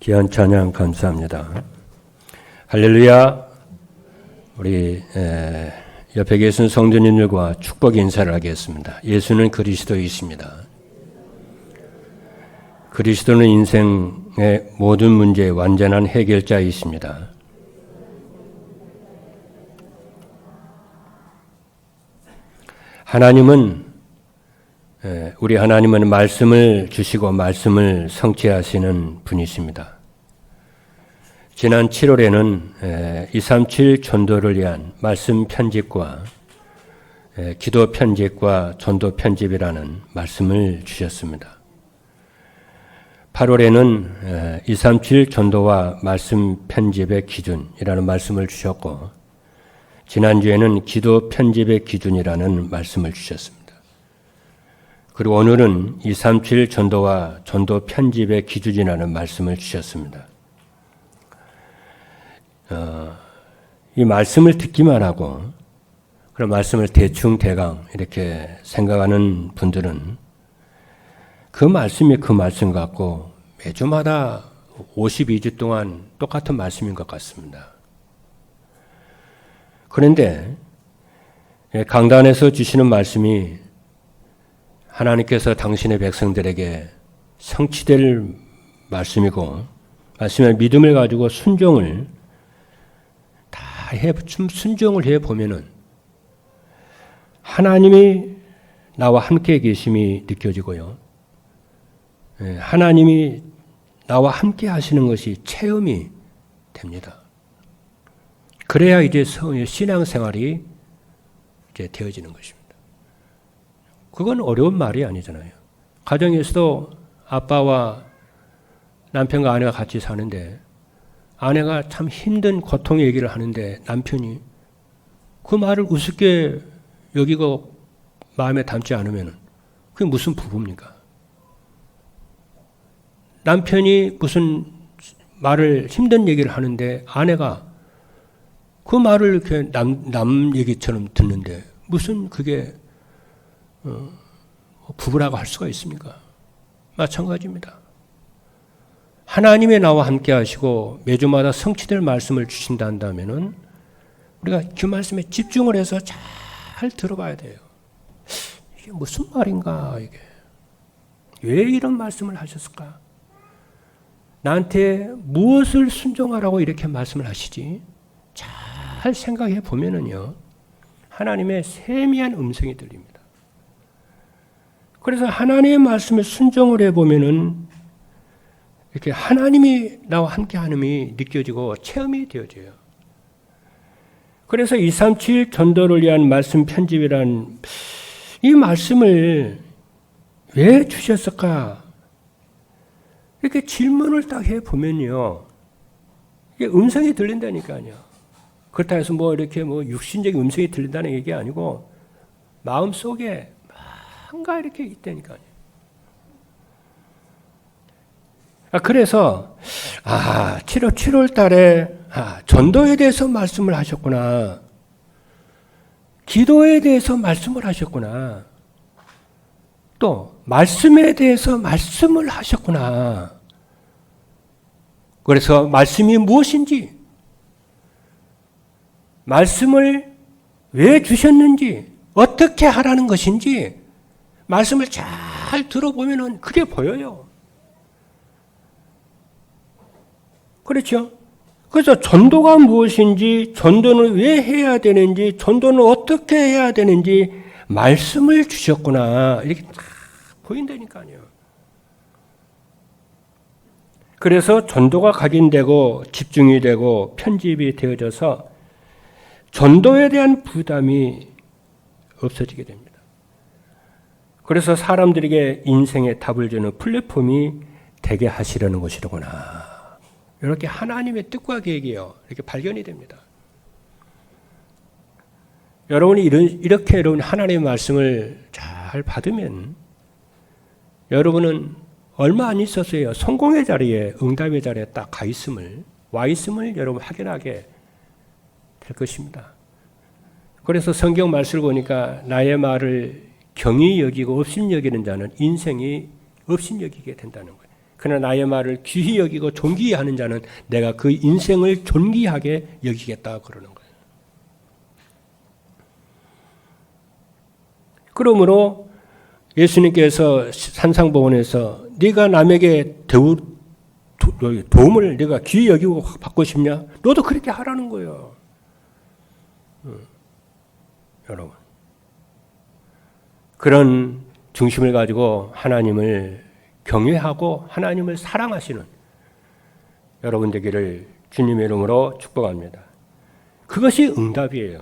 귀한 찬양 감사합니다. 할렐루야. 우리 옆에 계신 성도님들과 축복 인사를 하겠습니다. 예수는 그리스도이십니다. 그리스도는 인생의 모든 문제의 완전한 해결자이십니다. 우리 하나님은 말씀을 주시고 말씀을 성취하시는 분이십니다. 지난 7월에는 237 전도를 위한 말씀 편집과 기도 편집과 전도 편집이라는 말씀을 주셨습니다. 8월에는 237 전도와 말씀 편집의 기준이라는 말씀을 주셨고, 지난주에는 기도 편집의 기준이라는 말씀을 주셨습니다. 그리고 오늘은 237 전도와 전도 편집의 기준이라는 말씀을 주셨습니다. 이 말씀을 듣기만 하고 그런 말씀을 대강 이렇게 생각하는 분들은 그 말씀이 그 말씀 같고 매주마다 52주 동안 똑같은 말씀인 것 같습니다. 그런데 강단에서 주시는 말씀이 하나님께서 당신의 백성들에게 성취될 말씀이고, 말씀의 믿음을 가지고 순종을 해보면은 하나님이 나와 함께 계심이 느껴지고요. 하나님이 나와 함께 하시는 것이 체험이 됩니다. 그래야 이제 신앙생활이 이제 되어지는 것입니다. 그건 어려운 말이 아니잖아요. 가정에서도 아빠와 남편과 아내가 같이 사는데 아내가 참 힘든 고통 얘기를 하는데 남편이 그 말을 우습게 여기고 마음에 담지 않으면 그게 무슨 부부입니까? 남편이 무슨 말을 힘든 얘기를 하는데 아내가 그 말을 이렇게 남 얘기처럼 듣는데 무슨 그게 부부라고 할 수가 있습니까? 마찬가지입니다. 하나님의 나와 함께 하시고 매주마다 성취될 말씀을 주신다 한다면은 우리가 그 말씀에 집중을 해서 잘 들어봐야 돼요. 이게 무슨 말인가, 이게. 왜 이런 말씀을 하셨을까? 나한테 무엇을 순종하라고 이렇게 말씀을 하시지? 잘 생각해 보면은요, 하나님의 세미한 음성이 들립니다. 그래서 하나님의 말씀을 순종을 해보면은 이렇게 하나님이 나와 함께 하는이 느껴지고 체험이 되어져요. 그래서 237 전도를 위한 말씀 편집이란 이 말씀을 왜 주셨을까? 이렇게 질문을 딱 해보면요, 이게 음성이 들린다니까요. 그렇다 해서 이렇게 육신적인 음성이 들린다는 얘기 아니고 마음 속에 뭔가 이렇게 있다니까요. 그래서 7월 달에 전도에 대해서 말씀을 하셨구나. 기도에 대해서 말씀을 하셨구나. 또 말씀에 대해서 말씀을 하셨구나. 그래서 말씀이 무엇인지, 말씀을 왜 주셨는지, 어떻게 하라는 것인지 말씀을 잘 들어보면 그게 보여요. 그렇죠? 그래서 전도가 무엇인지, 전도는 왜 해야 되는지, 전도는 어떻게 해야 되는지 말씀을 주셨구나. 이렇게 딱 보인다니까요. 그래서 전도가 각인되고 집중이 되고 편집이 되어져서 전도에 대한 부담이 없어지게 됩니다. 그래서 사람들에게 인생의 답을 주는 플랫폼이 되게 하시려는 것이로구나. 이렇게 하나님의 뜻과 계획이요, 이렇게 발견이 됩니다. 여러분이 이렇게 여러분 하나님의 말씀을 잘 받으면 여러분은 얼마 안 있었어요. 성공의 자리에, 응답의 자리에 딱 와 있음을 여러분 확인하게 될 것입니다. 그래서 성경 말씀을 보니까 나의 말을 경히 여기고 업신 여기는 자는 인생이 업신 여기게 된다는 거예요. 그러나 나의 말을 귀히 여기고 존귀히 하는 자는 내가 그 인생을 존귀하게 여기겠다 그러는 거예요. 그러므로 예수님께서 산상보훈에서 네가 남에게 도움을 네가 귀히 여기고 받고 싶냐? 너도 그렇게 하라는 거예요. 여러분. 그런 중심을 가지고 하나님을 경외하고 하나님을 사랑하시는 여러분 되기를 주님의 이름으로 축복합니다. 그것이 응답이에요.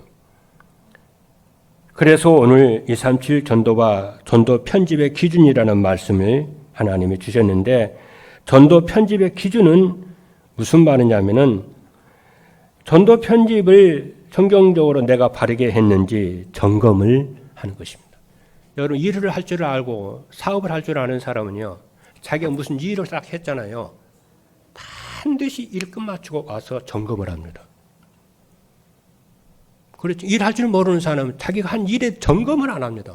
그래서 오늘 237 전도와 전도 편집의 기준이라는 말씀을 하나님이 주셨는데 전도 편집의 기준은 무슨 말이냐면은 전도 편집을 성경적으로 내가 바르게 했는지 점검을 하는 것입니다. 여러분 일을 할 줄 알고 사업을 할 줄 아는 사람은요. 자기가 무슨 일을 딱 했잖아요. 반드시 일 끝마치고 와서 점검을 합니다. 그렇죠. 일할 줄 모르는 사람은 자기가 한 일에 점검을 안 합니다.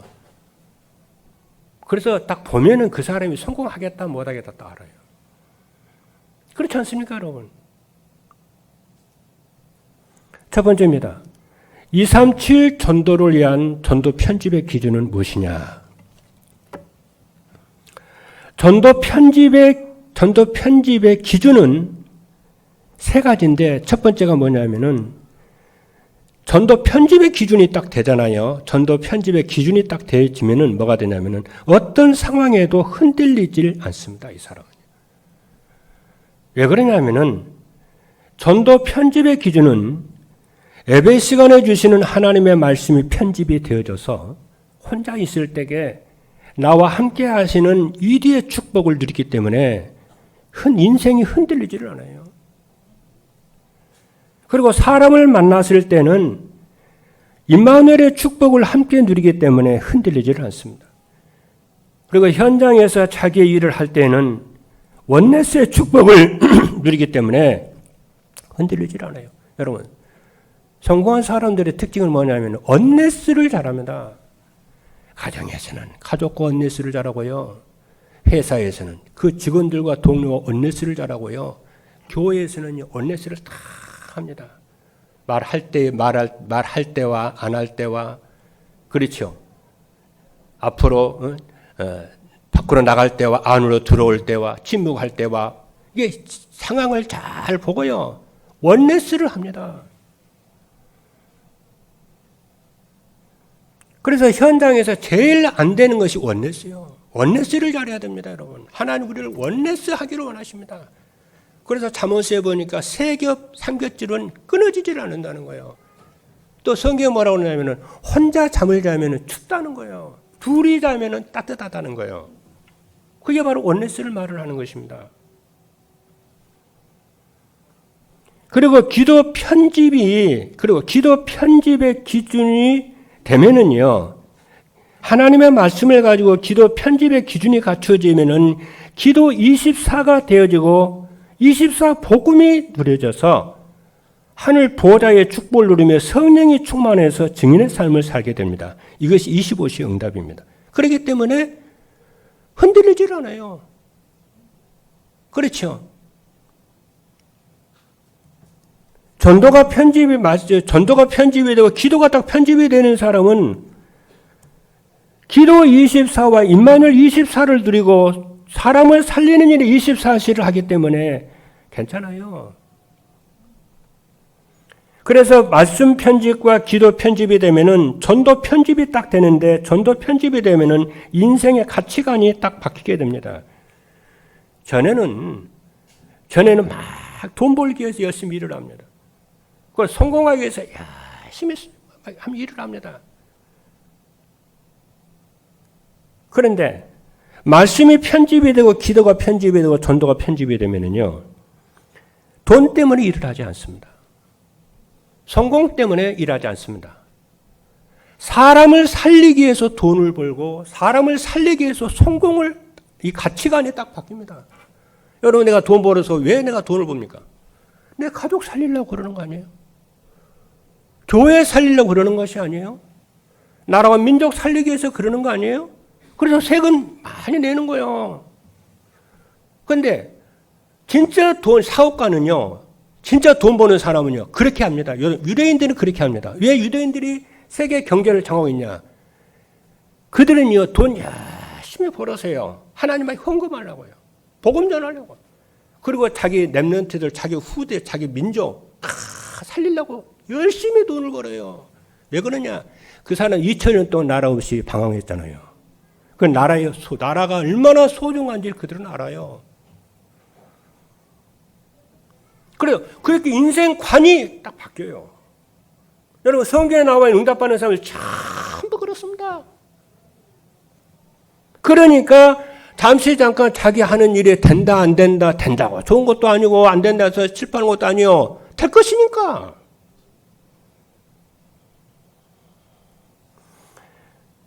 그래서 딱 보면은 그 사람이 성공하겠다 못하겠다 딱 알아요. 그렇지 않습니까, 여러분? 첫 번째입니다. 237 전도를 위한 전도 편집의 기준은 무엇이냐? 전도 편집의 기준은 세 가지인데 첫 번째가 뭐냐면은 전도 편집의 기준이 딱 되잖아요. 전도 편집의 기준이 딱 되어지면은 뭐가 되냐면은 어떤 상황에도 흔들리질 않습니다. 이 사람은. 왜 그러냐면은 전도 편집의 기준은 예배 시간에 주시는 하나님의 말씀이 편집이 되어져서 혼자 있을 때에 나와 함께 하시는 위대의 축복을 누리기 때문에 인생이 흔들리지를 않아요. 그리고 사람을 만났을 때는 임마누엘의 축복을 함께 누리기 때문에 흔들리지를 않습니다. 그리고 현장에서 자기의 일을 할 때는 원네스의 축복을 누리기 때문에 흔들리질 않아요. 여러분, 성공한 사람들의 특징은 뭐냐면 원네스를 잘합니다. 가정에서는 가족과 원네스를 잘하고요. 회사에서는 그 직원들과 동료와 원네스를 잘하고요. 교회에서는 원네스를 다 합니다. 말할 때와 안 할 때와 그렇죠. 앞으로 밖으로 나갈 때와 안으로 들어올 때와 침묵할 때와 이게 상황을 잘 보고요. 원네스를 합니다. 그래서 현장에서 제일 안 되는 것이 원네스요. 원네스를 잘해야 됩니다, 여러분. 하나님 우리를 원네스 하기를 원하십니다. 그래서 잠언서에 보니까 세겹, 삼겹줄은 끊어지질 않는다는 거예요. 또 성경에 뭐라고 하냐면은 혼자 잠을 자면은 춥다는 거예요. 둘이 자면은 따뜻하다는 거예요. 그게 바로 원네스를 말을 하는 것입니다. 그리고 기도 편집의 기준이 되면은요, 하나님의 말씀을 가지고 기도 편집의 기준이 갖춰지면은 기도 24가 되어지고 24 복음이 누려져서 하늘 보호자의 축복을 누리며 성령이 충만해서 증인의 삶을 살게 됩니다. 이것이 25시 응답입니다. 그렇기 때문에 흔들리질 않아요. 그렇죠? 전도가 편집이 되고 기도가 딱 편집이 되는 사람은 기도 24와 임마누엘 24를 누리고 사람을 살리는 일에 24시를 하기 때문에 괜찮아요. 그래서 말씀 편집과 기도 편집이 되면은 전도 편집이 딱 되는데 전도 편집이 되면은 인생의 가치관이 딱 바뀌게 됩니다. 전에는 막 돈 벌기 위해서 열심히 일을 합니다. 그걸 성공하기 위해서 열심히 일을 합니다. 그런데 말씀이 편집이 되고 기도가 편집이 되고 전도가 편집이 되면은요, 돈 때문에 일을 하지 않습니다. 성공 때문에 일하지 않습니다. 사람을 살리기 위해서 돈을 벌고 사람을 살리기 위해서 성공을 이 가치관이 딱 바뀝니다. 여러분, 내가 돈 벌어서 왜 내가 돈을 법니까? 내 가족 살리려고 그러는 거 아니에요? 교회 살리려고 그러는 것이 아니에요? 나라와 민족 살리기 위해서 그러는 거 아니에요? 그래서 세금 많이 내는 거예요. 근데 진짜 사업가는요, 진짜 돈 버는 사람은요, 그렇게 합니다. 유대인들은 그렇게 합니다. 왜 유대인들이 세계 경제를 장하고 있냐? 그들은요, 돈 열심히 벌어서요, 하나님한테 헌금하려고요. 복음 전하려고. 그리고 자기 랩런트들, 자기 후대, 자기 민족 다 살리려고 열심히 돈을 벌어요. 왜 그러냐? 그 사람 2000년 동안 나라 없이 방황했잖아요. 그 나라가 얼마나 소중한지 그들은 알아요. 그래요. 그렇게 인생관이 딱 바뀌어요. 여러분, 성경에 나와 있는 응답받는 사람을 전부 그렇습니다. 그러니까 잠깐 자기 하는 일이 된다 안 된다, 된다고 좋은 것도 아니고 안 된다 해서 실패하는 것도 아니요, 될 것이니까.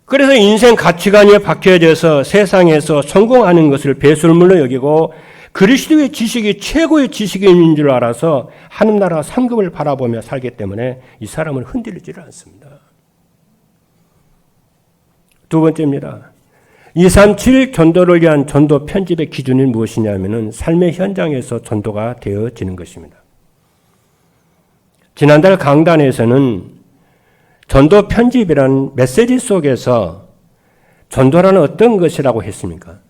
그래서 인생 가치관이 바뀌어져서 세상에서 성공하는 것을 배설물로 여기고 그리스도의 지식이 최고의 지식인 줄 알아서 하늘나라 상급을 바라보며 살기 때문에 이 사람은 흔들리지를 않습니다. 두 번째입니다. 237 전도를 위한 전도 편집의 기준이 무엇이냐면은 삶의 현장에서 전도가 되어지는 것입니다. 지난달 강단에서는 전도 편집이란 메시지 속에서 전도라는 어떤 것이라고 했습니까?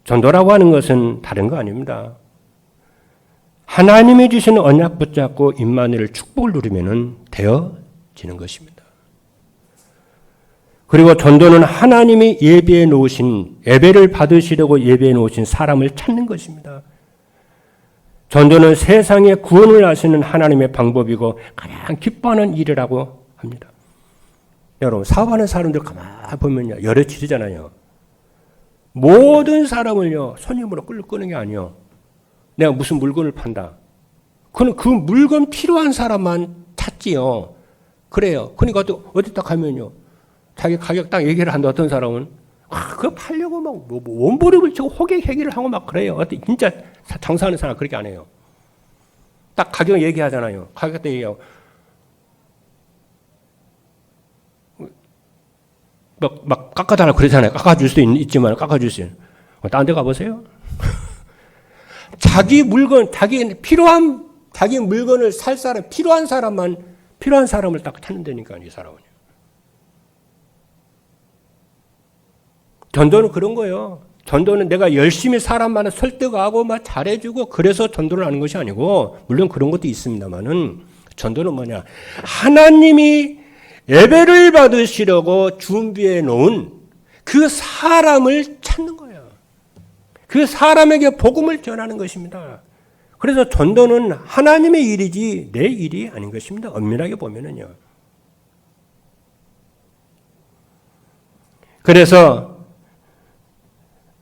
전도라고 하는 것은 다른 거 아닙니다. 하나님이 주신 언약 붙잡고 임마누엘 축복을 누리면은 되어지는 것입니다. 그리고 전도는 하나님이 예비해 놓으신, 예배를 받으시려고 예비해 놓으신 사람을 찾는 것입니다. 전도는 세상의 구원을 하시는 하나님의 방법이고 가장 기뻐하는 일이라고 합니다. 여러분, 사업하는 사람들 가만히 보면요, 열에 지르잖아요. 모든 사람을요, 손님으로 끄는 게 아니에요. 내가 무슨 물건을 판다. 그는 그 물건 필요한 사람만 찾지요. 그래요. 그러니까 또 어디 딱 가면요, 자기 가격 딱 얘기를 한다. 어떤 사람은 그거 팔려고 막 원보립을 치고 호객 얘기를 하고 막 그래요. 진짜 장사하는 사람 그렇게 안 해요. 딱 가격 얘기하잖아요. 가격 때 얘기하고 막 깎아달라고 그러잖아요. 깎아줄 수도 있지만 깎아줄 수 있는. 딴 데 가보세요. 자기 물건, 자기 물건을 살 사람, 필요한 사람을 딱 찾는다니까, 이 사람은. 전도는 그런 거예요. 전도는 내가 열심히 사람만을 설득하고 막 잘해주고 그래서 전도를 하는 것이 아니고, 물론 그런 것도 있습니다만은, 전도는 뭐냐. 하나님이 예배를 받으시려고 준비해 놓은 그 사람을 찾는 거예요. 그 사람에게 복음을 전하는 것입니다. 그래서 전도는 하나님의 일이지 내 일이 아닌 것입니다. 엄밀하게 보면은요. 그래서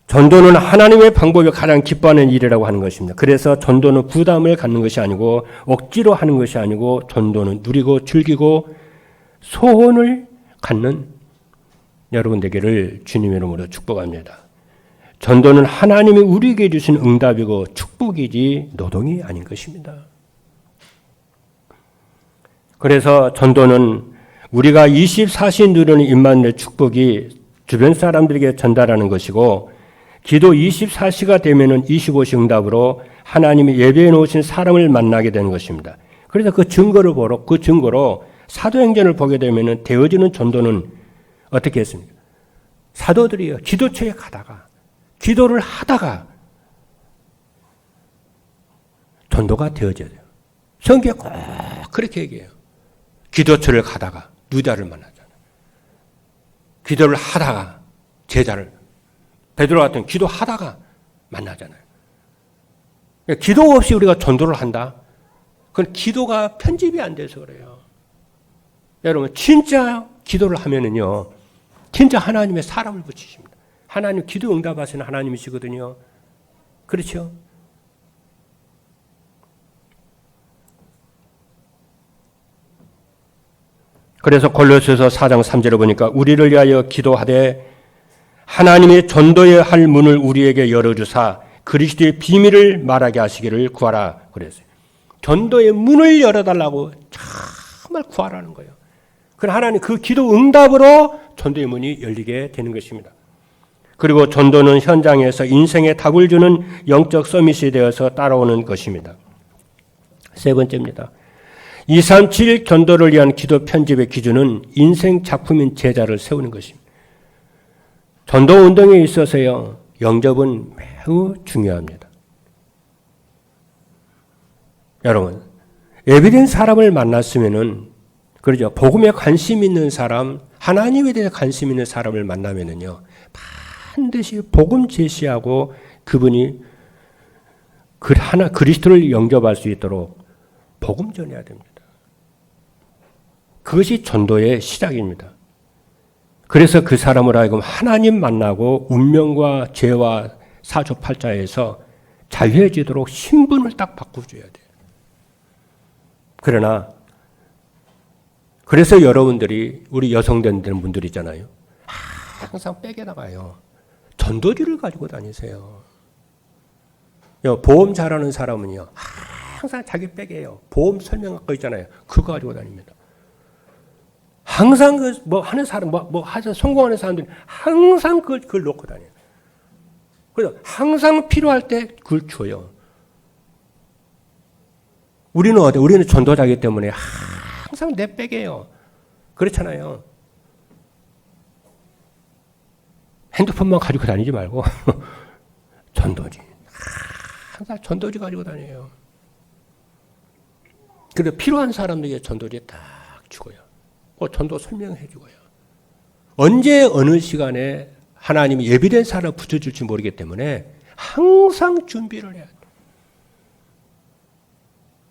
전도는 하나님의 방법이 가장 기뻐하는 일이라고 하는 것입니다. 그래서 전도는 부담을 갖는 것이 아니고 억지로 하는 것이 아니고 전도는 누리고 즐기고 소원을 갖는 여러분 되기를 주님의 이름으로 축복합니다. 전도는 하나님이 우리에게 주신 응답이고 축복이지 노동이 아닌 것입니다. 그래서 전도는 우리가 24시 누리는 임마누엘 축복이 주변 사람들에게 전달하는 것이고 기도 24시가 되면은 25시 응답으로 하나님이 예배해 놓으신 사람을 만나게 되는 것입니다. 그래서 그 증거로 사도행전을 보게 되면은 되어지는 전도는 어떻게 했습니까? 사도들이요, 기도처에 가다가 기도를 하다가 전도가 되어져야 돼요. 성경에 꼭 그렇게 얘기해요. 기도처를 가다가 유다를 만나잖아요. 기도를 하다가 제자를, 베드로 같은 기도하다가 만나잖아요. 기도 없이 우리가 전도를 한다? 그건 기도가 편집이 안 돼서 그래요. 여러분, 진짜 기도를 하면은요, 진짜 하나님의 사람을 붙이십니다. 하나님 기도 응답하시는 하나님이시거든요. 그렇죠? 그래서 골로새서 4장 3절을 보니까 우리를 위하여 기도하되 하나님의 전도해야 할 문을 우리에게 열어주사 그리스도의 비밀을 말하게 하시기를 구하라 그랬어요. 전도의 문을 열어달라고 정말 구하라는 거예요. 그럼 하나님 그 기도 응답으로 전도의 문이 열리게 되는 것입니다. 그리고 전도는 현장에서 인생에 답을 주는 영적 서밋이 되어서 따라오는 것입니다. 세 번째입니다. 237 전도를 위한 기도 편집의 기준은 인생 작품인 제자를 세우는 것입니다. 전도 운동에 있어서요, 영접은 매우 중요합니다. 여러분, 예비된 사람을 만났으면은, 그러죠. 복음에 관심 있는 사람, 하나님에 대해 관심 있는 사람을 만나면은요, 반드시 복음 제시하고 그분이 그리스도를 영접할 수 있도록 복음 전해야 됩니다. 그것이 전도의 시작입니다. 그래서 그 사람을 하여금 하나님 만나고 운명과 죄와 사주팔자에서 자유해지도록 신분을 딱 바꿔줘야 돼요. 그러나 그래서 여러분들이 우리 여성된 분들 있잖아요. 항상 백에 나가요. 전도지를 가지고 다니세요. 보험 잘하는 사람은요. 항상 자기 백에요. 보험 설명할 거 있잖아요. 그거 가지고 다닙니다. 항상 하는 사람, 하여튼 성공하는 사람들이 항상 그걸 놓고 다녀요. 그래서 항상 필요할 때 그걸 줘요. 우리는 우리는 전도자이기 때문에 항상 내 백이에요. 그렇잖아요. 핸드폰만 가지고 다니지 말고 전도지. 항상 전도지 가지고 다녀요. 그래서 필요한 사람들에게 전도지 딱 주고요. 전도 설명해 주고요. 언제 어느 시간에 하나님이 예비된 사람을 붙여줄지 모르기 때문에 항상 준비를 해야 돼.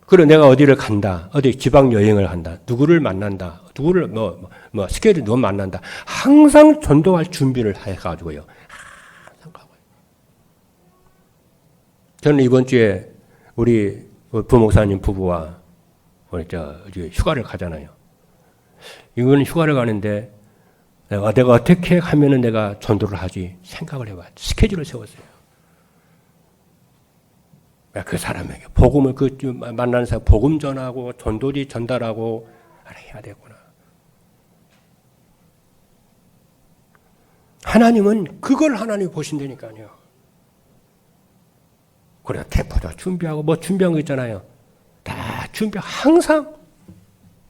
그리고 내가 어디를 간다, 어디 지방 여행을 한다, 누구를 만난다, 누구를 스케줄을 누구 만난다, 항상 전도할 준비를 해가지고요. 항상 가고요. 저는 이번 주에 우리 부목사님 부부와 휴가를 가잖아요. 이거는 휴가를 가는데 내가 어떻게 하면은 내가 전도를 하지 생각을 해봐요. 스케줄을 세웠어요. 그 사람에게 복음을 만나는 사람 복음 전하고 전도지 전달하고 해야 되구나. 하나님은 그걸 하나님 보신다니까요. 그래 대포도 준비하고 준비한 거 있잖아요. 다 항상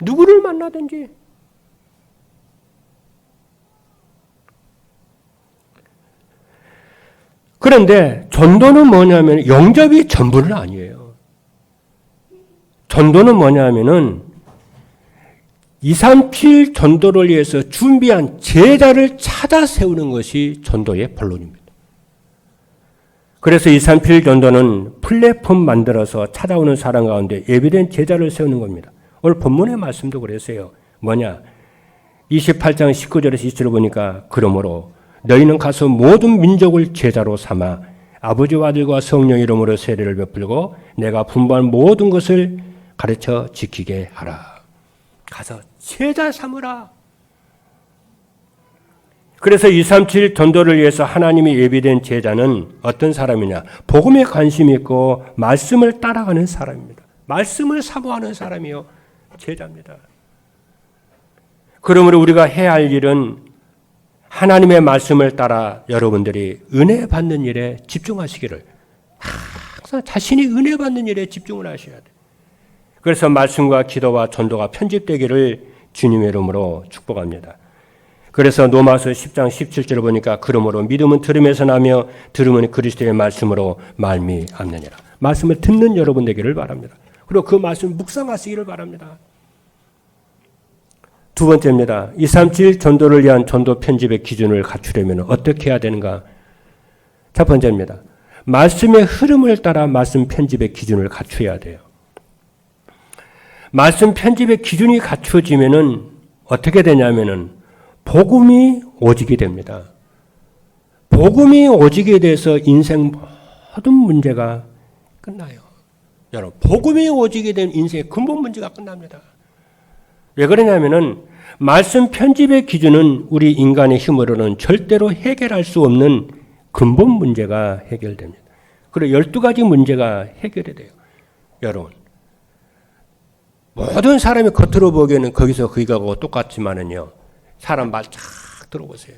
누구를 만나든지. 그런데 전도는 뭐냐면 영접이 전부는 아니에요. 전도는 뭐냐면은 237 전도를 위해서 준비한 제자를 찾아 세우는 것이 전도의 본론입니다. 그래서 237 전도는 플랫폼 만들어서 찾아오는 사람 가운데 예비된 제자를 세우는 겁니다. 오늘 본문의 말씀도 그랬어요. 뭐냐? 28장 19절에서 20절을 보니까 그러므로 너희는 가서 모든 민족을 제자로 삼아 아버지와 아들과 성령 이름으로 세례를 베풀고 내가 분부한 모든 것을 가르쳐 지키게 하라. 가서 제자 삼으라. 그래서 237 전도를 위해서 하나님이 예비된 제자는 어떤 사람이냐? 복음에 관심이 있고 말씀을 따라가는 사람입니다. 말씀을 사모하는 사람이요. 제자입니다. 그러므로 우리가 해야 할 일은 하나님의 말씀을 따라 여러분들이 은혜 받는 일에 집중하시기를 항상 자신이 은혜 받는 일에 집중을 하셔야 돼요. 그래서 말씀과 기도와 전도가 편집되기를 주님의 이름으로 축복합니다. 그래서 로마서 10장 17절을 보니까 그러므로 믿음은 들음에서 나며 들음은 그리스도의 말씀으로 말미암느니라. 말씀을 듣는 여러분 되기를 바랍니다. 그리고 그 말씀 묵상하시기를 바랍니다. 두 번째입니다. 237 전도를 위한 전도 편집의 기준을 갖추려면 어떻게 해야 되는가? 첫 번째입니다. 말씀의 흐름을 따라 말씀 편집의 기준을 갖춰야 돼요. 말씀 편집의 기준이 갖춰지면은 어떻게 되냐면은 복음이 오지게 됩니다. 복음이 오지게 돼서 인생 모든 문제가 끝나요. 여러분, 복음이 오지게 된 인생의 근본 문제가 끝납니다. 왜 그러냐면은 말씀 편집의 기준은 우리 인간의 힘으로는 절대로 해결할 수 없는 근본 문제가 해결됩니다. 그리고 12가지 문제가 해결이 돼요. 여러분, 모든 사람이 겉으로 보기에는 거기서 거기가고 똑같지만은요, 사람 말 쫙 들어보세요.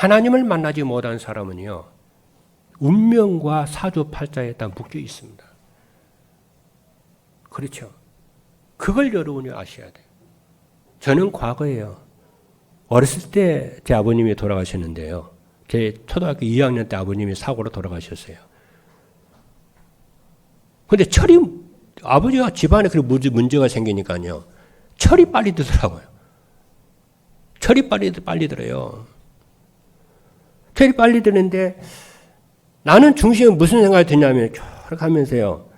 하나님을 만나지 못한 사람은요, 운명과 사주팔자에 다 묶여 있습니다. 그렇죠. 그걸 여러분이 아셔야 돼요. 저는 과거에요, 어렸을 때 제 아버님이 돌아가셨는데요. 제 초등학교 2학년 때 아버님이 사고로 돌아가셨어요. 근데 아버지가 집안에 그런 문제가 생기니까요, 철이 빨리 들더라고요. 철이 빨리 들어요. 철이 빨리 드는데 나는 중심에 무슨 생각이 드냐면, 쭉 하면서요,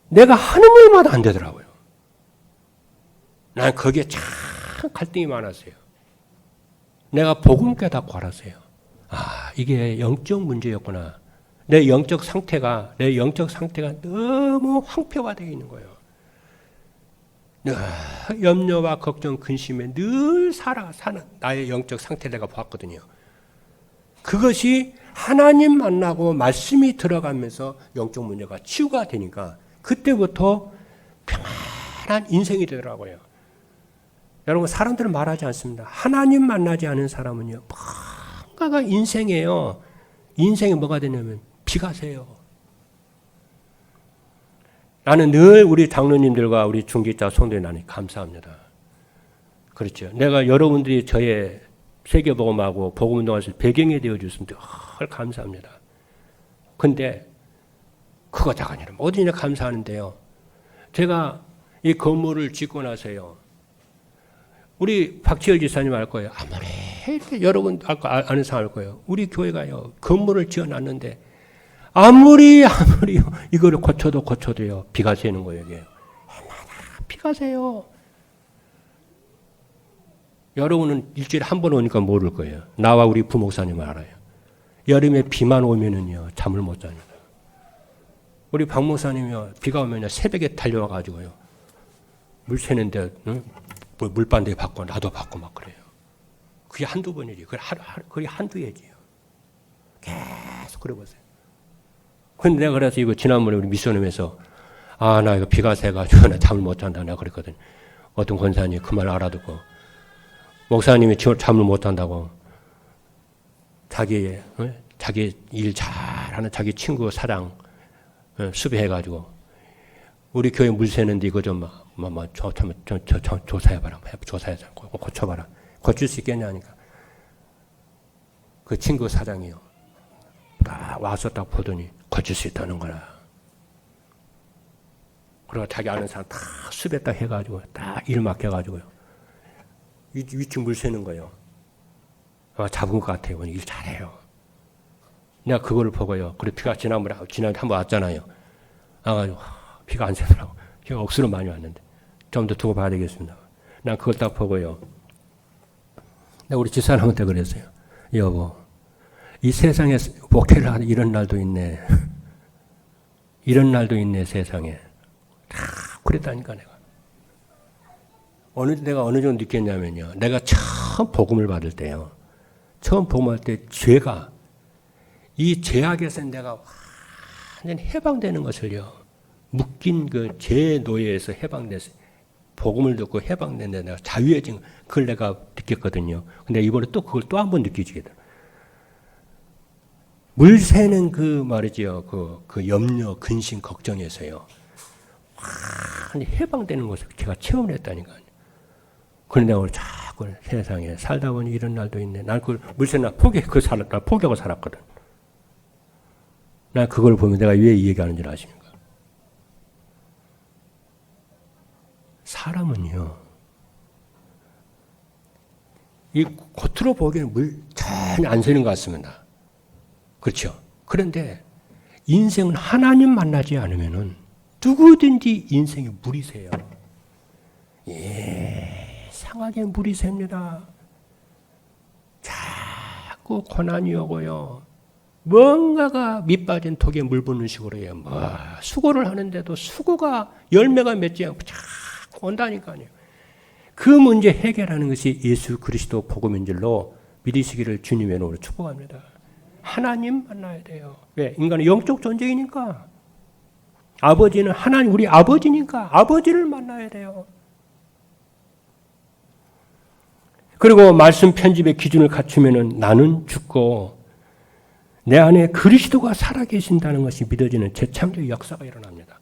내가 하는 일마다 안 되더라고요. 난 거기에 참 갈등이 많았어요. 내가 복음 깨닫고 알았어요. 아, 이게 영적 문제였구나. 내 영적 상태가 너무 황폐화되어 있는 거예요. 염려와 걱정, 근심에 늘 사는 나의 영적 상태를 내가 봤거든요. 그것이 하나님 만나고 말씀이 들어가면서 영적 문제가 치유가 되니까 그때부터 평안한 인생이 되더라고요. 여러분, 사람들은 말하지 않습니다. 하나님 만나지 않은 사람은요, 뭔가가 인생이에요. 인생이 뭐가 되냐면 비가 새요. 나는 늘 우리 장로님들과 우리 중직자 성도에 나는 감사합니다. 그렇죠. 내가 여러분들이 저의 세계복음하고 복음운동에서 배경이 되어주셨습니다. 감사합니다. 근데 그거다가 아니라 어디나 감사하는데요. 제가 이 건물을 짓고 나서요, 우리 박지열 지사님 알 거예요. 아무리 여러분 아는 사람 알 거예요. 우리 교회가요, 건물을 지어놨는데 아무리 이거를 고쳐도요, 비가 새는 거예요. 이게 비가 새요. 여러분은 일주일에 한 번 오니까 모를 거예요. 나와 우리 부목사님은 알아요. 여름에 비만 오면은요, 잠을 못 자니다. 우리 박 목사님이요, 비가 오면요, 새벽에 달려와가지고요, 물 새는데, 물반대 받고 나도 받고 막 그래요. 그게 한두 번이지. 그게 한두 해지요. 계속 그러고있어요. 근데 내가 그래서 이거 지난번에 우리 미션홈에서, 나 이거 비가 새가지고 나 잠을 못 잔다. 내가 그랬거든. 어떤 권사님이 그 말 알아듣고, 목사님이 잠을 못 잔다고, 자기 일 잘하는 자기 친구 사장 수배해가지고, 우리 교회 물 새는데 이거 좀 조사해봐라. 조사해서 고쳐봐라. 고칠 수 있겠냐 하니까. 그 친구 사장이요, 딱 와서 딱 보더니 고칠 수 있다는 거라. 그리고 자기 아는 사람 다 수배 딱 해가지고 딱 일 맡겨가지고요, 위층 물 새는 거예요. 잡은 것 같아요. 일 잘해요. 내가 그거를 보고요, 그리고 비가 지난번에 한번 왔잖아요. 와가지고 비가 안 새더라고. 비가 억수로 많이 왔는데 좀 더 두고 봐야 되겠습니다. 난 그걸 딱 보고요, 내가 우리 집사람한테 그랬어요. 여보, 이 세상에 목회를 하는 이런 날도 있네. 이런 날도 있네, 세상에. 다 그랬다니까, 내가. 내가 어느 정도 느꼈냐면요, 내가 처음 복음을 받을 때요, 처음 복음할 때 이 죄악에서 내가 완전히 해방되는 것을요, 묶인 그 죄 노예에서 해방돼서 복음을 듣고 해방된데 내가 자유해진 그걸 내가 느꼈거든요. 근데 이번에 또 그걸 또 한 번 느끼게 되더라고요. 물 새는 그 말이죠. 그 염려, 근심, 걱정에서요, 완전히 해방되는 것을 제가 체험을 했다니까요. 그런데 내가 오늘 자꾸 세상에 살다 보니 이런 날도 있네. 난 그 물 새는 나 포기하고 살았거든. 난 그걸 보면 내가 왜 이 얘기하는 줄 아십니까? 사람은요, 이 겉으로 보기에는 물 전혀 안 새는 것 같습니다. 그렇죠? 그런데 인생은 하나님 만나지 않으면은 누구든지 인생에 물이 새요. 상하게 물이 셉니다. 자꾸 고난이 오고요, 뭔가가 밑빠진 독에 물 붓는 식으로 해요. 수고를 하는데도 수고가 열매가 맺지 않고 자꾸 온다니까요. 그 문제 해결하는 것이 예수 그리스도 복음인 줄로 믿으시기를 주님의 이름으로 축복합니다. 하나님 만나야 돼요. 왜? 인간은 영적 존재이니까. 아버지는 하나님, 우리 아버지니까 아버지를 만나야 돼요. 그리고 말씀 편집의 기준을 갖추면은 나는 죽고 내 안에 그리스도가 살아계신다는 것이 믿어지는 재창조의 역사가 일어납니다.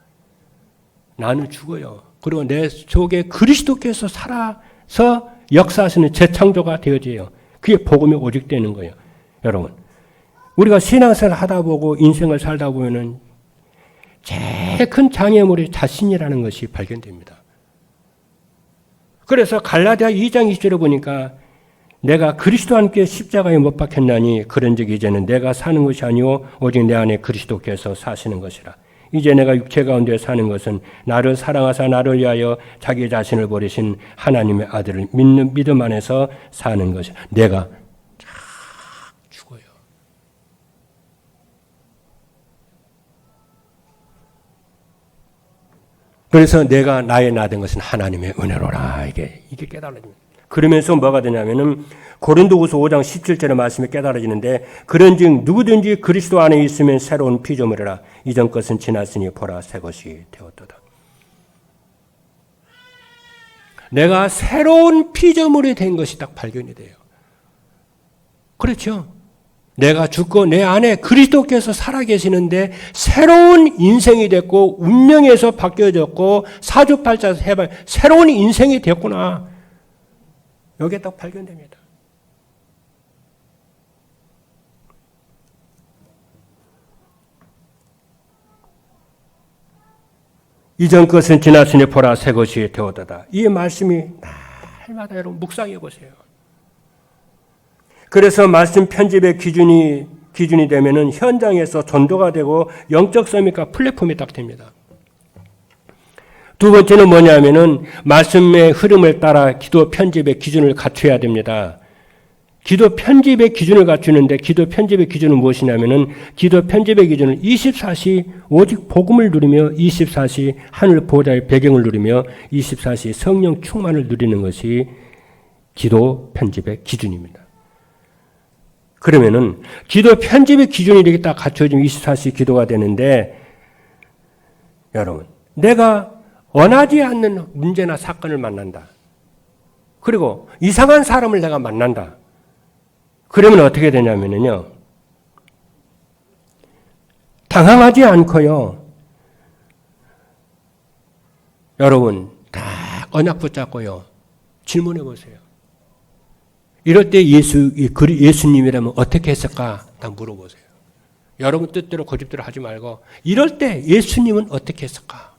나는 죽어요. 그리고 내 속에 그리스도께서 살아서 역사하시는 재창조가 되어져요. 그게 복음이 오직 되는 거예요. 여러분, 우리가 신앙생활을 하다 보고 인생을 살다 보면은 제일 큰 장애물이 자신이라는 것이 발견됩니다. 그래서 갈라디아 2장 20절에 보니까 내가 그리스도와 함께 십자가에 못 박혔나니 그런즉 이제는 내가 사는 것이 아니오 오직 내 안에 그리스도께서 사시는 것이라. 이제 내가 육체 가운데 사는 것은 나를 사랑하사 나를 위하여 자기 자신을 버리신 하나님의 아들을 믿는 믿음 안에서 사는 것이라. 내가 죽어요. 그래서 내가 나의 나 된 것은 하나님의 은혜로라. 이게 깨달아집니다. 그러면서 뭐가 되냐면은 고린도후서 5장 17절의 말씀이 깨달아지는데 그런즉 누구든지 그리스도 안에 있으면 새로운 피조물이라. 이전 것은 지났으니 보라 새 것이 되었도다. 내가 새로운 피조물이 된 것이 딱 발견이 돼요. 그렇죠? 내가 죽고 내 안에 그리스도께서 살아계시는데 새로운 인생이 됐고 운명에서 바뀌어졌고 사주팔자에서 해발 새로운 인생이 됐구나. 여기에 딱 발견됩니다. 이전 것은 지났으니 보라 새 것이 되었도다. 이 말씀이 날마다 여러분 묵상해 보세요. 그래서 말씀 편집의 기준이 되면은 현장에서 전도가 되고 영적 서밋과 플랫폼이 딱 됩니다. 두 번째는 뭐냐면은 말씀의 흐름을 따라 기도 편집의 기준을 갖춰야 됩니다. 기도 편집의 기준을 갖추는데 기도 편집의 기준은 무엇이냐면은 기도 편집의 기준은 24시 오직 복음을 누리며 24시 하늘 보호자의 배경을 누리며 24시 성령 충만을 누리는 것이 기도 편집의 기준입니다. 그러면은 기도 편집의 기준이 이렇게 딱 갖춰지면 24시 기도가 되는데 여러분 내가 원하지 않는 문제나 사건을 만난다. 그리고 이상한 사람을 내가 만난다. 그러면 어떻게 되냐면요. 당황하지 않고요. 여러분 다 언약 붙잡고요. 질문해 보세요. 이럴 때 예수님이라면 어떻게 했을까? 딱 물어보세요. 여러분 뜻대로 고집대로 하지 말고 이럴 때 예수님은 어떻게 했을까?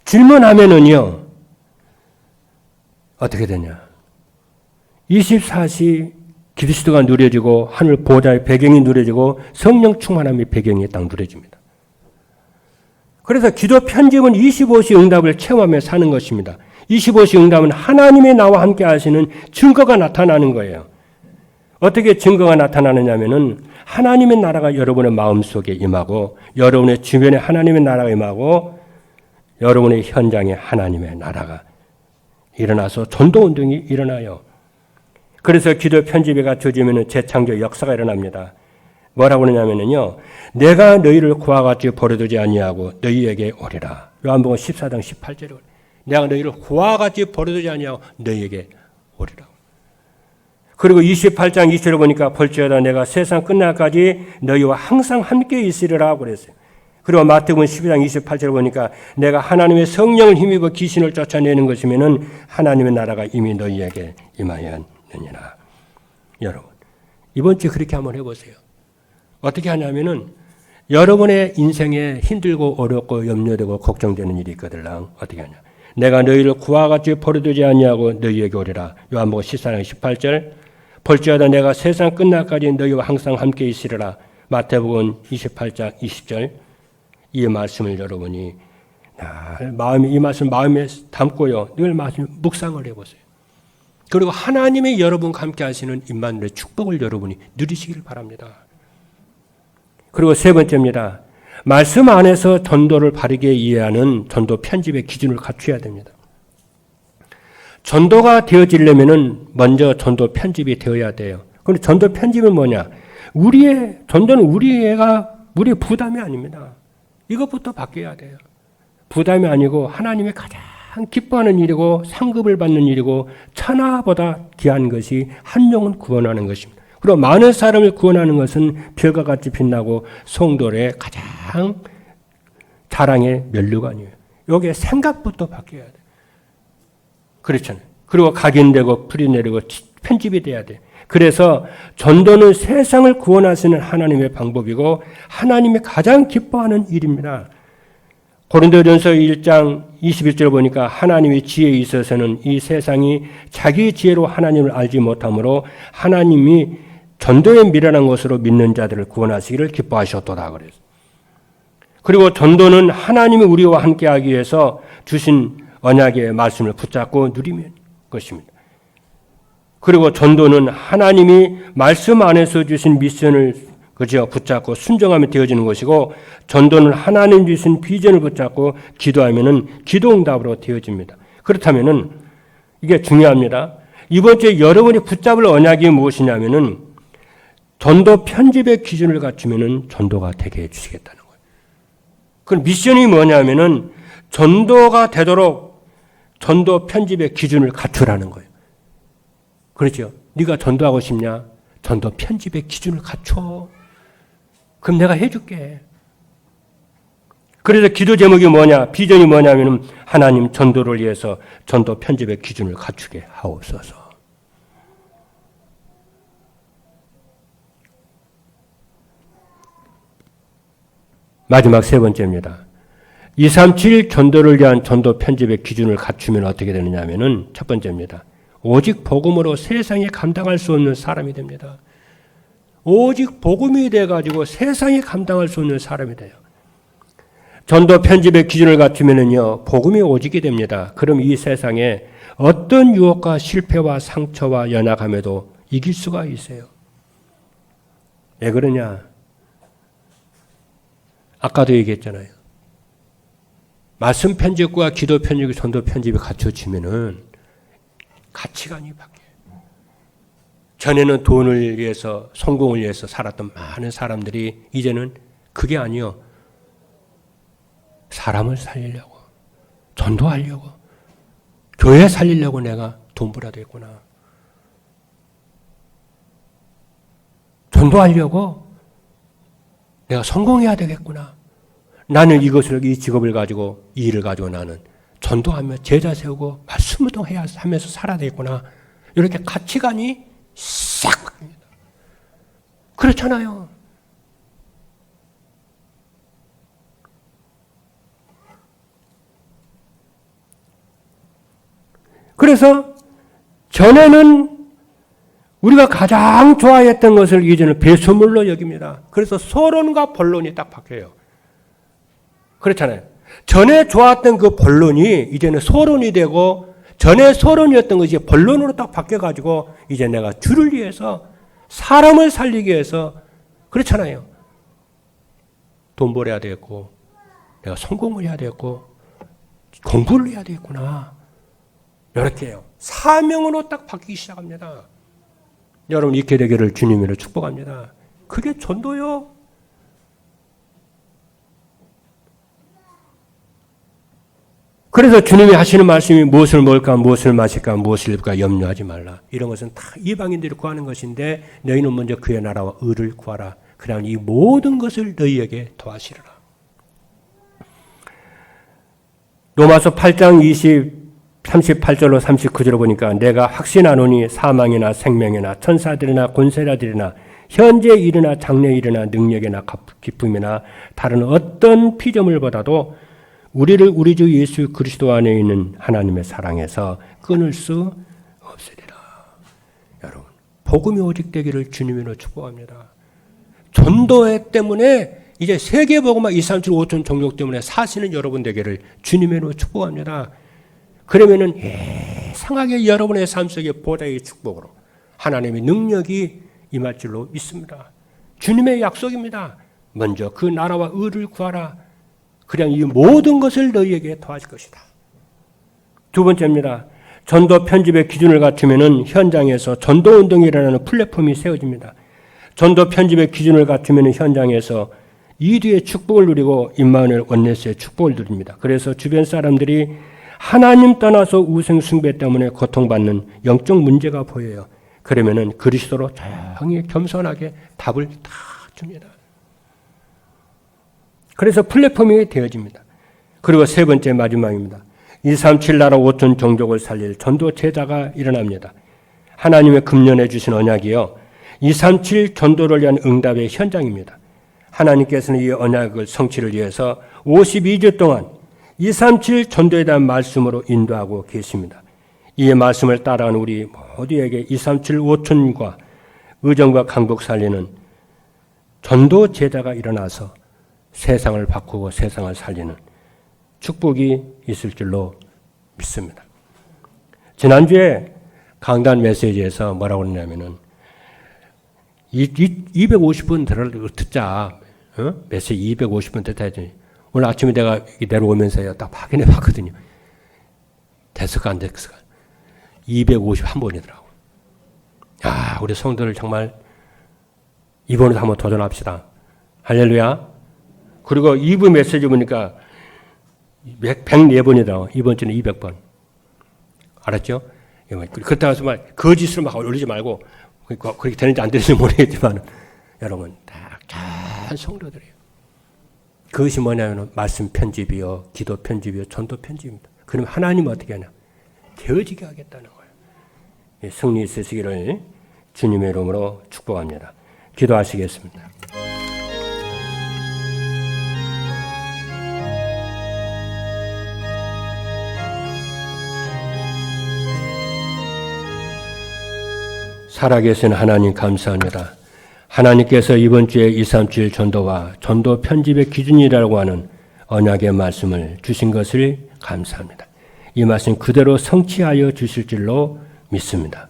질문하면은요. 어떻게 되냐? 24시 그리스도가 누려지고 하늘 보호자의 배경이 누려지고 성령 충만함의 배경이 딱 누려집니다. 그래서 기도 편집은 25시 응답을 체험하며 사는 것입니다. 25시 응답은 하나님의 나와 함께 하시는 증거가 나타나는 거예요. 어떻게 증거가 나타나느냐면은 하나님의 나라가 여러분의 마음속에 임하고 여러분의 주변에 하나님의 나라가 임하고 여러분의 현장에 하나님의 나라가 일어나서 전도운동이 일어나요. 그래서 기도 편집에 갖춰지면 재창조 역사가 일어납니다. 뭐라고 그러냐면요. 내가 너희를 구하같이 버려두지 아니하고 너희에게 오리라. 요한복음 14장 18절에 내가 너희를 구하같이 버려두지 아니하고 너희에게 오리라. 그리고 28장 20절에 보니까 볼지어다 내가 세상 끝날까지 너희와 항상 함께 있으리라 그랬어요. 그리고 마태복음 12장 28절에 보니까 내가 하나님의 성령을 힘입어 귀신을 쫓아내는 것이면은 하나님의 나라가 이미 너희에게 임하였느니라. 여러분 이번 주에 그렇게 한번 해보세요. 어떻게 하냐면은 여러분의 인생에 힘들고 어렵고 염려되고 걱정되는 일이 있거들랑 어떻게 하냐. 내가 너희를 구하같이 버려두지 아니하고 너희에게 오리라. 요한복음 14장 18절 볼지어다 내가 세상 끝날까지 너희와 항상 함께 있으리라. 마태복음 28장 20절 이 말씀을 여러분이 이 말씀 마음에 담고요. 늘 말씀 묵상을 해보세요. 그리고 하나님의 여러분과 함께 하시는 임마누엘의 축복을 여러분이 누리시길 바랍니다. 그리고 세 번째입니다. 말씀 안에서 전도를 바르게 이해하는 전도 편집의 기준을 갖춰야 됩니다. 전도가 되어지려면은 먼저 전도 편집이 되어야 돼요. 그런데 전도 편집은 뭐냐? 전도는 우리의 부담이 아닙니다. 이것부터 바뀌어야 돼요. 부담이 아니고 하나님의 가장 기뻐하는 일이고 상급을 받는 일이고 천하보다 귀한 것이 한 영혼 구원하는 것입니다. 그리고 많은 사람을 구원하는 것은 별과 같이 빛나고 성도의 가장 자랑의 면류관이에요. 여기에 생각부터 바뀌어야 돼. 그렇잖아요. 그리고 각인되고 풀이 내리고 편집이 돼야 돼. 그래서 전도는 세상을 구원하시는 하나님의 방법이고 하나님이 가장 기뻐하는 일입니다. 고린도전서 1장 21절 보니까 하나님의 지혜에 있어서는 이 세상이 자기 지혜로 하나님을 알지 못하므로 하나님이 전도에 미련한 것으로 믿는 자들을 구원하시기를 기뻐하셨도다 그래서. 그리고 전도는 하나님이 우리와 함께하기 위해서 주신 언약의 말씀을 붙잡고 누리는 것입니다. 그리고 전도는 하나님이 말씀 안에서 주신 미션을 붙잡고 순종하며 되어지는 것이고 전도는 하나님 주신 비전을 붙잡고 기도하면은 기도응답으로 되어집니다. 그렇다면은 이게 중요합니다. 이번 주에 여러분이 붙잡을 언약이 무엇이냐면은 전도 편집의 기준을 갖추면은 전도가 되게 해주시겠다는 거예요. 그 미션이 뭐냐면은 전도가 되도록 전도 편집의 기준을 갖추라는 거예요. 그렇죠? 네가 전도하고 싶냐? 전도 편집의 기준을 갖춰. 그럼 내가 해줄게. 그래서 기도 제목이 뭐냐? 비전이 뭐냐면은 하나님 전도를 위해서 전도 편집의 기준을 갖추게 하옵소서. 마지막 세 번째입니다. 237 전도를 위한 전도 편집의 기준을 갖추면 어떻게 되느냐 하면은 첫 번째입니다. 오직 복음으로 세상에 감당할 수 없는 사람이 됩니다. 오직 복음이 돼가지고 세상에 감당할 수 없는 사람이 돼요. 전도 편집의 기준을 갖추면은요, 복음이 오직이 됩니다. 그럼 이 세상에 어떤 유혹과 실패와 상처와 연약함에도 이길 수가 있어요. 왜 그러냐? 아까도 얘기했잖아요. 말씀 편집과 기도 편집, 전도 편집이 갖춰지면은 가치관이 바뀌어요. 전에는 돈을 위해서, 성공을 위해서 살았던 많은 사람들이 이제는 그게 아니요. 사람을 살리려고, 전도하려고, 교회 살리려고 내가 돈 벌어야 되겠구나. 전도하려고 내가 성공해야 되겠구나. 나는 이것을, 이 직업을 가지고, 이 일을 가지고 나는 전도하며 제자 세우고 말씀 운동해야 하면서 살아야 되겠구나. 이렇게 가치관이 싹 바뀝니다. 그렇잖아요. 그래서 전에는 우리가 가장 좋아했던 것을 이제는 배수물로 여깁니다. 그래서 서론과 본론이 딱 바뀌어요. 그렇잖아요. 전에 좋았던 그 본론이 이제는 서론이 되고 전에 서론이었던 것이 본론으로 딱 바뀌어가지고 이제 내가 주를 위해서 사람을 살리기 위해서 그렇잖아요. 돈 벌어야 되겠고 내가 성공을 해야 되겠고 공부를 해야 되겠구나. 이렇게 해요. 사명으로 딱 바뀌기 시작합니다. 여러분 있게 되기를 주님으로 축복합니다. 그게 전도요. 그래서 주님이 하시는 말씀이 무엇을 먹을까, 무엇을 마실까, 무엇을 입을까 염려하지 말라. 이런 것은 다 이방인들이 구하는 것인데 너희는 먼저 그의 나라와 의를 구하라. 그러면 이 모든 것을 너희에게 더하시리라. 로마서 8장 38절로 39절을 보니까 내가 확신하노니 사망이나 생명이나 천사들이나 권세자들이나 현재 일이나 장래 일이나 능력이나 기쁨이나 다른 어떤 피조물보다도 우리를 우리 주 예수 그리스도 안에 있는 하나님의 사랑에서 끊을 수 없으리라. 여러분, 복음이 오직 되기를 주님으로 축복합니다. 전도회 때문에 이제 세계 복음화 2, 3, 7, 5천 종족 때문에 사시는 여러분 되기를 주님으로 축복합니다. 그러면은 예상하게 여러분의 삶 속에 보좌의 축복으로 하나님의 능력이 임할 줄로 믿습니다. 주님의 약속입니다. 먼저 그 나라와 의를 구하라. 그냥 이 모든 것을 너희에게 더하실 것이다. 두 번째입니다. 전도 편집의 기준을 갖추면은 현장에서 전도 운동이라는 플랫폼이 세워집니다. 전도 편집의 기준을 갖추면은 현장에서 이두의 축복을 누리고 임마누엘 원네스의 축복을 누립니다. 그래서 주변 사람들이 하나님 떠나서 우상 숭배 때문에 고통받는 영적 문제가 보여요. 그러면은 그리스도로 조용히 겸손하게 답을 다 줍니다. 그래서 플랫폼이 되어집니다. 그리고 세 번째 마지막입니다. 237 나라 5천 종족을 살릴 전도 제자가 일어납니다. 하나님의 금년해 주신 언약이요. 237 전도를 위한 응답의 현장입니다. 하나님께서는 이 언약을 성취를 위해서 52주 동안 237 전도에 대한 말씀으로 인도하고 계십니다. 이 말씀을 따라하는 우리 모두에게 237 5천과 의정과 강북 살리는 전도 제자가 일어나서 세상을 바꾸고 세상을 살리는 축복이 있을 줄로 믿습니다. 지난주에 강단 메시지에서 뭐라고 그러냐면은 250분 듣자. 메시지 250분 듣자 했더니 오늘 아침에 내가 내려오면서요 딱 확인해 봤거든요. 됐을까 안 됐을까? 251번이더라고. 야, 우리 성도들 정말 이번에도 한번 도전합시다. 할렐루야. 그리고 2부 메시지 보니까 104번이더라고. 이번 주는 200번. 알았죠? 그렇다고 해서 막 거짓으로 막 올리지 말고 그렇게 되는지 안 되는지 모르겠지만 여러분 다 성도들이에요. 그것이 뭐냐면 말씀 편집이요, 기도 편집이요, 전도 편집입니다. 그럼 하나님은 어떻게 하냐? 되어지게 하겠다는 거예요. 승리 있으시기를 주님의 이름으로 축복합니다. 기도하시겠습니다. 살아계신 하나님 감사합니다. 하나님께서 이번 주에 237 전도와 전도 편집의 기준이라고 하는 언약의 말씀을 주신 것을 감사합니다. 이 말씀 그대로 성취하여 주실 줄로 믿습니다.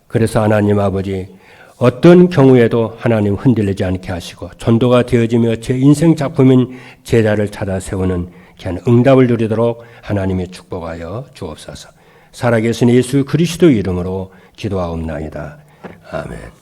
그래서 하나님 아버지 어떤 경우에도 하나님 흔들리지 않게 하시고 전도가 되어지며 제 인생 작품인 제자를 찾아 세우는 귀한 응답을 누리도록 하나님이 축복하여 주옵소서. 살아계신 예수 그리스도 이름으로 기도하옵나이다. 아멘.